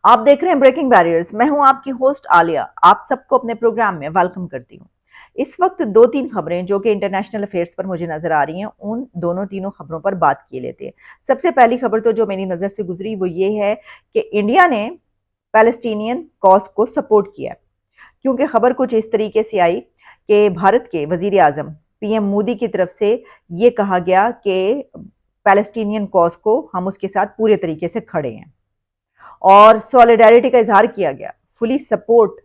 आप देख रहे हैं ब्रेकिंग बैरियर्स। मैं हूं आपकी होस्ट आलिया। आप सबको अपने प्रोग्राम में वेलकम करती हूं। इस वक्त दो तीन खबरें जो कि इंटरनेशनल अफेयर्स पर मुझे नजर आ रही हैं, उन दोनों तीनों खबरों पर बात किए लेते हैं। सबसे पहली खबर तो जो मेरी नजर से गुजरी वो ये है कि इंडिया ने पैलेस्टीनियन कॉज को सपोर्ट किया, क्योंकि खबर कुछ इस तरीके से आई कि भारत के वजीर आजम पीएम मोदी की तरफ से ये कहा गया कि पैलेस्टीनियन कॉज को हम उसके साथ पूरे तरीके से खड़े हैं और सॉलिडारिटी का इजहार किया गया, फुली सपोर्ट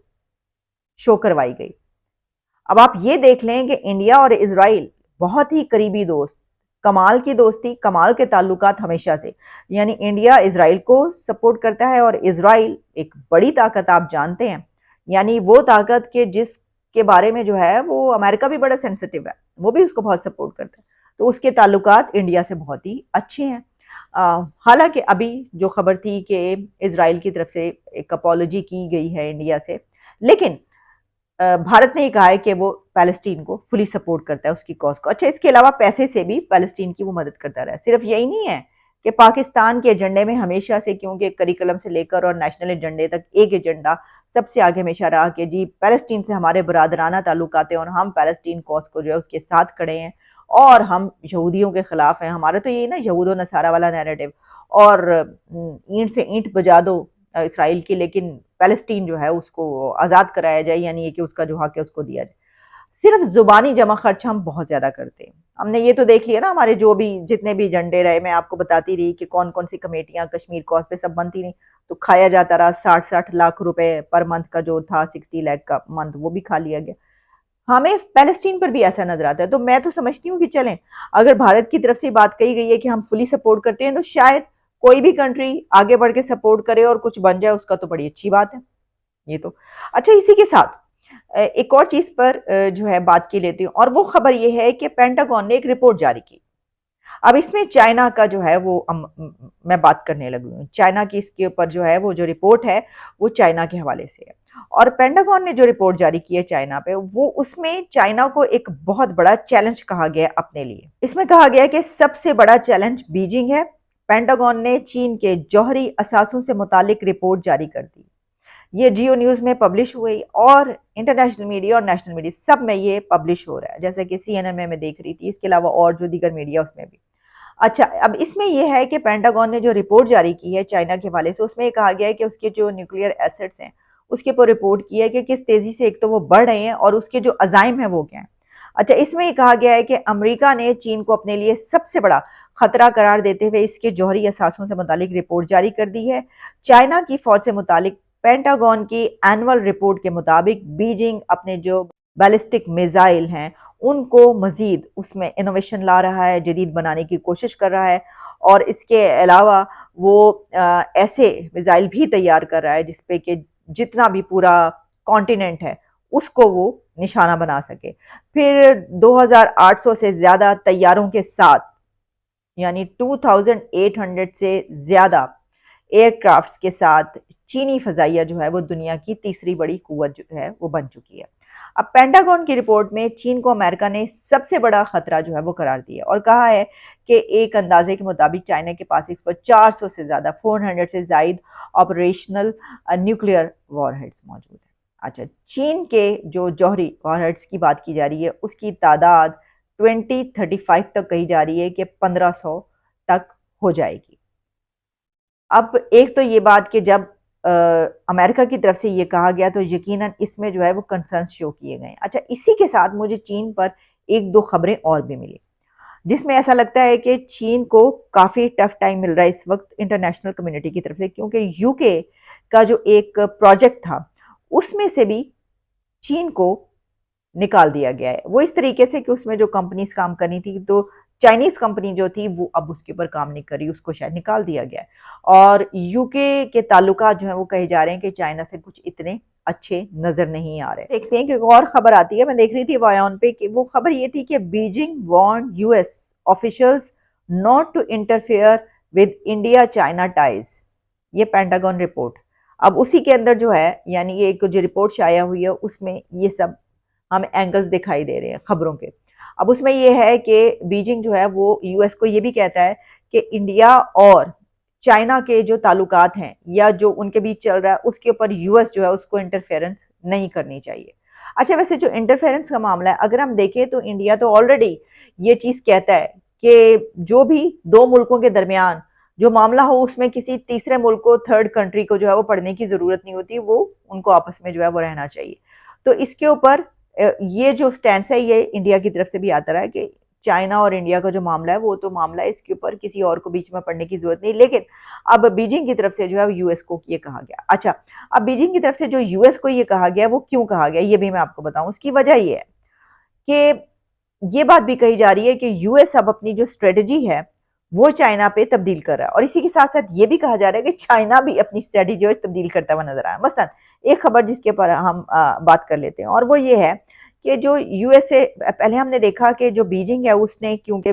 शो करवाई गई। अब आप ये देख लें कि इंडिया और इजराइल बहुत ही करीबी दोस्त, कमाल की दोस्ती, कमाल के ताल्लुकात हमेशा से। यानी इंडिया इजराइल को सपोर्ट करता है और इजराइल एक बड़ी ताकत, आप जानते हैं, यानी वो ताकत के जिसके बारे में जो है वो अमेरिका भी बड़ा सेंसिटिव है, वो भी उसको बहुत सपोर्ट करता है। तो उसके ताल्लुकात इंडिया से बहुत ही अच्छे हैं। हालांकि अभी जो खबर थी कि इजराइल की तरफ से एक अपॉलोजी की गई है इंडिया से, लेकिन भारत ने ये कहा है कि वो पैलेस्टीन को फुली सपोर्ट करता है, उसकी कॉज को। अच्छा, इसके अलावा पैसे से भी पैलेस्टीन की वो मदद करता रहा है। सिर्फ यही नहीं है कि पाकिस्तान के एजेंडे में हमेशा से, क्योंकि करिकुलम से लेकर और नेशनल एजेंडे तक एक एजेंडा सबसे आगे हमेशा रहा कि जी पैलेस्टीन से हमारे बरादराना ताल्लुकात हैं और हम पैलेस्टीन कॉज को जो है उसके साथ खड़े हैं और हम यहूदियों के खिलाफ हैं। हमारा तो ये ना यहूद नसारा वाला नैरेटिव, और ईंट से ईंट बजा दो इसराइल की, लेकिन पैलेस्टीन जो है उसको आज़ाद कराया जाए, यानी ये कि उसका जो हक है उसको दिया जाए। सिर्फ जुबानी जमा खर्च हम बहुत ज्यादा करते हैं। हमने ये तो देख लिया ना, हमारे जो भी जितने भी एजेंडे रहे, मैं आपको बताती रही कि कौन कौन सी कमेटियां कश्मीर कॉज पे सब बनती रही, तो खाया जाता रहा। 60-60 लाख रुपए पर मंथ का जो था, 60 लाख का मंथ, वो भी खा लिया गया। हमें पैलेस्टीन पर भी ऐसा नजर आता है। तो मैं तो समझती हूँ कि चलें, अगर भारत की तरफ से बात कही गई है कि हम फुली सपोर्ट करते हैं, तो शायद कोई भी कंट्री आगे बढ़ के सपोर्ट करे और कुछ बन जाए, उसका तो बड़ी अच्छी बात है ये तो। अच्छा, इसी के साथ एक और चीज पर जो है बात की लेती हूँ, और वो खबर ये है कि पेंटागन ने एक रिपोर्ट जारी की। अब इसमें चाइना का जो है वो मैं बात करने लगी हूँ चाइना की। इसके ऊपर जो है वो जो रिपोर्ट है वो चाइना के हवाले से है, और पेंटागन ने जो रिपोर्ट जारी की है चाइना पे, वो उसमें चाइना को एक बहुत बड़ा चैलेंज कहा गया अपने लिए। इसमें कहा गया कि सबसे बड़ा चैलेंज बीजिंग है। पेंटागन ने चीन के जौहरी असासों से मुतालिक रिपोर्ट जारी कर दी। ये जियो न्यूज में पब्लिश हुई और इंटरनेशनल मीडिया और नेशनल मीडिया सब में ये पब्लिश हो रहा है, जैसे कि सीएनएन में मैं देख रही थी, इसके अलावा और जो दीगर मीडिया उसमें भी। अच्छा, अब इसमें यह है कि पेंटागन ने जो रिपोर्ट जारी की है चाइना के हवाले से, उसमें कहा गया है कि उसके जो न्यूक्लियर एसेट्स हैं उसके ऊपर रिपोर्ट की है कि किस तेजी से एक तो वो बढ़ रहे हैं और उसके जो अजाइम है वो क्या है। अच्छा, इसमें यह कहा गया है कि अमेरिका ने चीन को अपने लिए सबसे बड़ा खतरा करार देते हुए इसके जौहरी असासों से मुतालिक रिपोर्ट जारी कर दी है। चाइना की फौज से मुतालिक पेंटागन की एनुअल रिपोर्ट के मुताबिक बीजिंग अपने जो बैलिस्टिक मिसाइल हैं उनको मजीद उसमें इनोवेशन ला रहा है, जदीद बनाने की कोशिश कर रहा है, और इसके अलावा वो ऐसे मिसाइल भी तैयार कर रहा है जिसपे कि जितना भी पूरा कॉन्टिनेंट है उसको वो निशाना बना सके। फिर 2800 से ज्यादा तैयारों के साथ, यानी 2800 से ज्यादा एयरक्राफ्ट्स के साथ चीनी फजाइया जो है वो दुनिया की तीसरी बड़ी कुव्वत जो है वो बन चुकी है। अब पेंटागन की रिपोर्ट में चीन को अमेरिका ने सबसे बड़ा खतरा जो है वो करार दिया और कहा है कि एक अंदाजे के मुताबिक चाइना के पास इस वक्त 400 से ज्यादा, 400 से जायद ऑपरेशनल न्यूक्लियर वॉरहेड्स मौजूद है। अच्छा, चीन के जो जौहरी वॉरहेड्स की बात की जा रही है उसकी तादाद 2035 तक कही जा रही है कि 1500 तक हो जाएगी। अब एक तो ये बात कि जब अमेरिका की तरफ से ये कहा गया तो यकीनन इसमें जो है वो कंसर्न शो किए गए। अच्छा, इसी के साथ मुझे चीन पर एक दो खबरें और भी मिली जिसमें ऐसा लगता है कि चीन को काफ़ी टफ टाइम मिल रहा है इस वक्त इंटरनेशनल कम्युनिटी की तरफ से, क्योंकि यूके का जो एक प्रोजेक्ट था उसमें से भी चीन को निकाल दिया गया है। वो इस तरीके से कि उसमें जो कंपनीज काम करनी थी, तो चाइनीज कंपनी जो थी वो अब उसके ऊपर काम नहीं कर रही, उसको शायद निकाल दिया गया है। और यूके के ताल्लुकात जो है वो कहे जा रहे हैं कि चाइना से कुछ इतने अच्छे नजर नहीं आ रहे। देखते हैं कि एक और खबर आती है, मैं देख रही थी वायन पे कि वो खबर ये थी कि Beijing warn US officials not to interfere with India China ties. ये पेंटागन रिपोर्ट। अब उसी के अंदर जो है, यानी ये एक जो रिपोर्ट शाया हुई है उसमें ये सब हमें एंगल्स दिखाई दे रहे हैं खबरों के। अब उसमें यह है कि बीजिंग जो है वो यूएस को ये भी कहता है कि इंडिया और चाइना के जो ताल्लुकात हैं या जो उनके बीच चल रहा है उसके ऊपर यूएस जो है उसको इंटरफेरेंस नहीं करनी चाहिए। अच्छा, वैसे जो इंटरफेरेंस का मामला है अगर हम देखें तो इंडिया तो ऑलरेडी ये चीज़ कहता है कि जो भी दो मुल्कों के दरमियान जो मामला हो उसमें किसी तीसरे मुल्क को, थर्ड कंट्री को जो है वो पढ़ने की ज़रूरत नहीं होती, वो उनको आपस में जो है वो रहना चाहिए। तो इसके ऊपर ये जो स्टैंड है ये इंडिया की तरफ से भी आता रहा है कि चाइना और इंडिया का जो मामला है वो तो मामला है, इसके ऊपर किसी और को बीच में पड़ने की जरूरत नहीं। लेकिन अब बीजिंग की तरफ से जो है यूएस को ये कहा गया। अच्छा, अब बीजिंग की तरफ से जो यूएस को ये कहा गया वो क्यों कहा गया ये भी मैं आपको बताऊं। उसकी वजह ये है कि ये बात भी कही जा रही है कि यूएस अब अपनी जो स्ट्रेटजी है वो चाइना पे तब्दील कर रहा है, और इसी के साथ साथ ये भी कहा जा रहा है कि चाइना भी अपनी स्ट्रेटजी जो है तब्दील करता हुआ नजर आया। मसलन एक खबर जिसके ऊपर हम बात कर लेते हैं और वो ये है कि जो यूएसए, पहले हमने देखा कि जो बीजिंग है उसने क्योंकि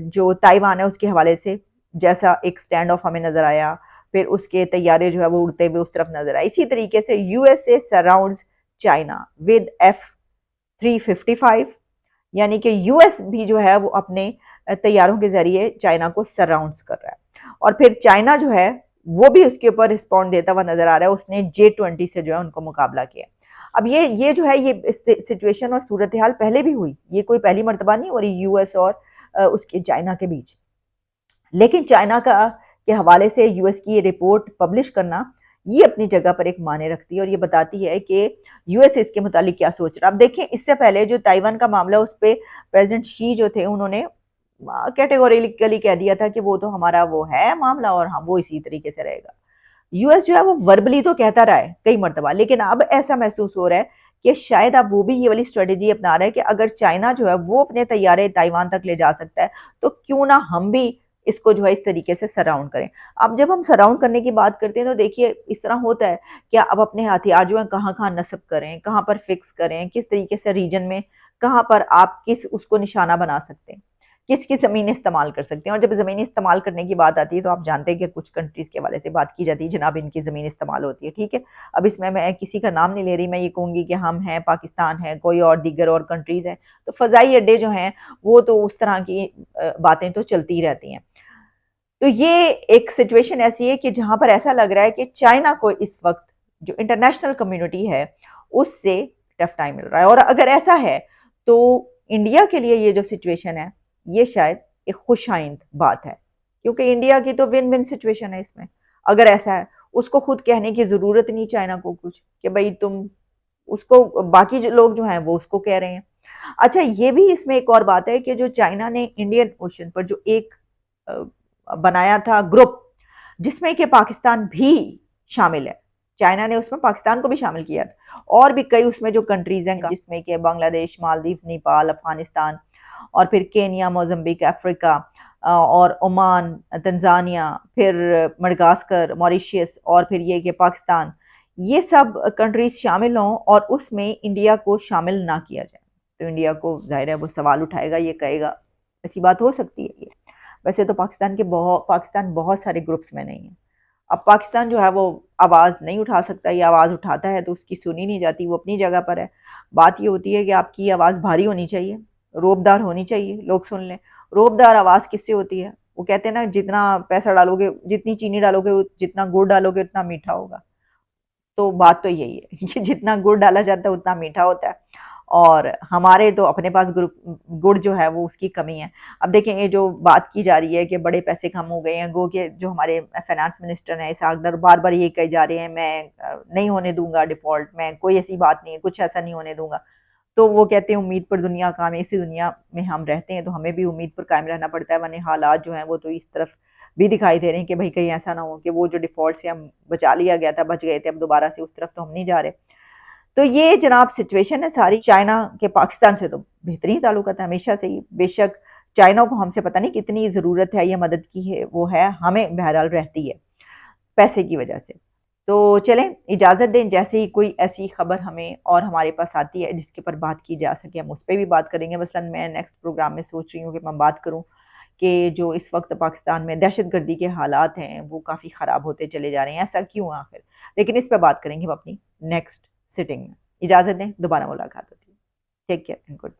जो ताइवान है उसके हवाले से जैसा एक स्टैंड ऑफ हमें नजर आया, फिर उसके तैयारे जो है वो उड़ते हुए उस तरफ नजर आए। इसी तरीके से USA surrounds China with F-355, यानी कि यूएस भी जो है वो अपने तैयारों के जरिए चाइना को सराउंड्स कर रहा है, और फिर चाइना जो है वो भी उसके ऊपर रिस्पॉन्ड देता हुआ नजर आ रहा है। उसने J-20 से जो है उनको मुकाबला किया। अब ये जो है ये सिचुएशन और सूरत हाल पहले भी हुई, ये कोई पहली मर्तबा नहीं हो रही यूएस और उसके चाइना के बीच। लेकिन चाइना का के हवाले से यूएस की ये रिपोर्ट पब्लिश करना ये अपनी जगह पर एक माने रखती है और ये बताती है कि यूएस इसके मुतालिक क्या सोच रहा है। अब देखें, इससे पहले जो ताइवान का मामला उस पर प्रेसिडेंट शी जो थे उन्होंने कैटेगोरिकली कह दिया था कि वो तो हमारा वो है मामला और हाँ वो इसी तरीके से रहेगा। यूएस जो है वो वर्बली तो कहता रहा है कई मरतबा, लेकिन अब ऐसा महसूस हो रहा है कि शायद अब वो भी ये वाली स्ट्रेटेजी अपना रहा है कि अगर चाइना जो है वो अपने तैयारे ताइवान तक ले जा सकता है तो क्यों ना हम भी इसको जो है इस तरीके से सराउंड करें। अब जब हम सराउंड करने की बात करते हैं तो देखिए इस तरह होता है कि अब अपने हथियार जो है कहाँ कहाँ नस्ब करें, कहाँ पर फिक्स करें, किस तरीके से रीजन में कहाँ पर आप किस उसको निशाना बना सकते हैं, किसकी ज़मीन इस्तेमाल कर सकते हैं। और जब ज़मीन इस्तेमाल करने की बात आती है तो आप जानते हैं कि कुछ कंट्रीज़ के हवाले से बात की जाती है, जनाब इनकी ज़मीन इस्तेमाल होती है, ठीक है। अब इसमें मैं किसी का नाम नहीं ले रही, मैं ये कहूँगी कि हम हैं, पाकिस्तान है, कोई और दीगर और कंट्रीज़ हैं, तो फ़ज़ाई अड्डे जो हैं वो तो उस तरह की बातें तो चलती ही रहती हैं। तो ये एक सिचुएशन ऐसी है कि जहाँ पर ऐसा लग रहा है कि चाइना को इस वक्त जो इंटरनेशनल कम्युनिटी है उससे टफ टाइम मिल रहा है, और अगर ऐसा है तो इंडिया के लिए ये जो सिचुएशन है ये शायद एक खुशाइंद बात है, क्योंकि इंडिया की तो विन विन सिचुएशन है इसमें। अगर ऐसा है उसको खुद कहने की ज़रूरत नहीं चाइना को कुछ कि भाई तुम उसको, बाकी जो लोग जो हैं वो उसको कह रहे हैं। अच्छा, ये भी इसमें एक और बात है कि जो चाइना ने इंडियन ओशन पर जो एक बनाया था ग्रुप जिसमें कि पाकिस्तान भी शामिल है, चाइना ने उसमें पाकिस्तान को भी शामिल किया था, और भी कई उसमें जो कंट्रीज हैं जिसमें कि बांग्लादेश, मालदीव, नेपाल, अफगानिस्तान, और फिर केनिया, मोजम्बिक, अफ्रीका और ओमान, तंजानिया, फिर मडगास्कर, मॉरिशियस, और फिर ये कि पाकिस्तान, ये सब कंट्रीज शामिल हों और उसमें इंडिया को शामिल ना किया जाए तो इंडिया को जाहिर है वो सवाल उठाएगा, ये कहेगा ऐसी बात हो सकती है ये। वैसे तो पाकिस्तान बहुत सारे ग्रुप्स में नहीं है। अब पाकिस्तान जो है वो आवाज़ नहीं उठा सकता, या आवाज़ उठाता है तो उसकी सुनी नहीं जाती, वो अपनी जगह पर है। बात ये होती है कि आपकी आवाज़ भारी होनी चाहिए, रोबदार होनी चाहिए, लोग सुन लें। रोबदार आवाज़ किससे होती है? वो कहते हैं ना, जितना पैसा डालोगे, जितनी चीनी डालोगे, जितना गुड़ डालोगे उतना मीठा होगा। तो बात तो यही है कि जितना गुड़ डाला जाता है उतना मीठा होता है, और हमारे तो अपने पास गुड़ जो है वो उसकी कमी है। अब देखें, ये जो बात की जा रही है कि बड़े पैसे कम हो गए हैं, गो के जो हमारे फाइनेंस मिनिस्टर हैं इसहाक डार बार बार ये कहे जा रहे हैं मैं नहीं होने दूंगा डिफ़ॉल्ट, मैं कोई ऐसी बात नहीं है, कुछ ऐसा नहीं होने दूंगा। तो वो कहते हैं उम्मीद पर दुनिया कायम है, इसी दुनिया में हम रहते हैं तो हमें भी उम्मीद पर कायम रहना पड़ता है, वरना हालात जो हैं वो तो इस तरफ भी दिखाई दे रहे हैं कि भाई कहीं ऐसा ना हो कि वो जो डिफ़ॉल्ट से हम बचा लिया गया था, बच गए थे, अब दोबारा से उस तरफ तो हम नहीं जा रहे। तो ये जनाब सिचुएशन है सारी। चाइना के पाकिस्तान से तो बेहतरीन ताल्लुकात है हमेशा से ही, बेशक चाइना को हमसे पता नहीं कितनी ज़रूरत है या मदद की है, वो है, हमें बहरहाल रहती है पैसे की वजह से। तो चलें, इजाज़त दें, जैसे ही कोई ऐसी खबर हमें और हमारे पास आती है जिसके ऊपर बात की जा सके हम उस पर भी बात करेंगे। मसलन मैं नेक्स्ट प्रोग्राम में सोच रही हूँ कि मैं बात करूँ कि जो इस वक्त पाकिस्तान में दहशतगर्दी के हालात हैं वो काफ़ी ख़राब होते चले जा रहे हैं, ऐसा क्यों आखिर। लेकिन इस पर बात करेंगे हम अपनी नेक्स्ट सिटिंग में। इजाज़त दें, दोबारा मुलाकात होती है। Take care and good bye.